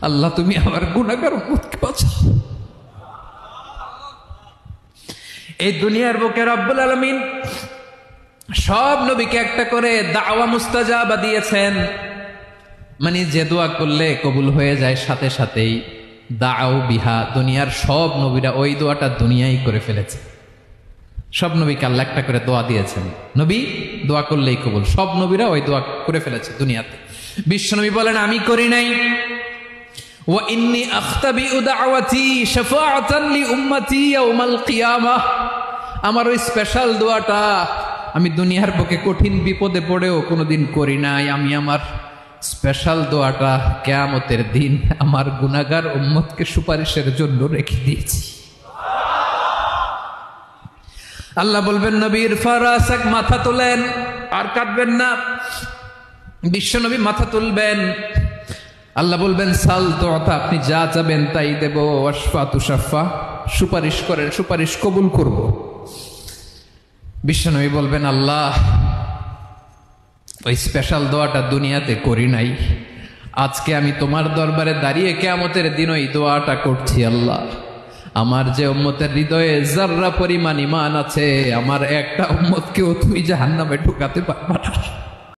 আল্লাহ তুমি আমার গুনাহগার উম্মতকে বাঁচাও। এই দুনিয়ার বুকে রব্বুল আলামিন সব নবীকে একটা করে দাওয়া মুস্তাজাবা দিয়েছেন, মানে যে দোয়া করলে কবুল হয়ে যায় সাথে সাথেই। দাও বিহা, দুনিয়ার সব নবীরা ওই দোয়াটা দুনিয়ায় করে ফেলেছে। সব নবীকে আল্লাহ একটা করে দোয়া দিয়েছেন, নবী দোয়া করলেই কবুল। সব নবীরা ওই দোয়া করে ফেলেছে দুনিয়াতে। বিশ্বনবী বলেন আমি করি নাই। ওয়া ইন্নী আখতাবিউ দাওয়াতি শাফাআতান লি উম্মতি ইয়াউমাল কিয়ামাহ, আমার ওই স্পেশাল দোয়াটা আমি দুনিয়ার বুকে কঠিন বিপদে পড়েও কোনোদিন করি নাই। আমি আমার স্পেশাল দোয়াটা কিয়ামতের দিন আমার গুনাহগার উম্মতকে সুপারিশের জন্য রেখে দিয়েছি। আল্লাহ বলবেন নবীর ফারাসাক, মাথা তোলেন, আর কাটবেন না। বিশ্বনবী মাথা তুলবেন, আল্লাহ বলবেন সাল তোতা, আপনি যা চাবেন তাই দেব। ওয়াশফা তুশাফা, সুপারিশ করেন, সুপারিশ কবুল করব। বিশ্বনবী বলবেন আল্লাহ ওই স্পেশাল দোয়াটা দুনিয়াতে করি নাই, আজকে আমি তোমার দরবারে দাঁড়িয়ে কিয়ামতের দিন ওই দোয়াটা করছি। আল্লাহ আমার যে উম্মতের হৃদয়ে যাররা পরিমাণ ঈমান আছে, আমার একটা উম্মতকেও তুই জাহান্নামে ঢুকাতে পারবা না।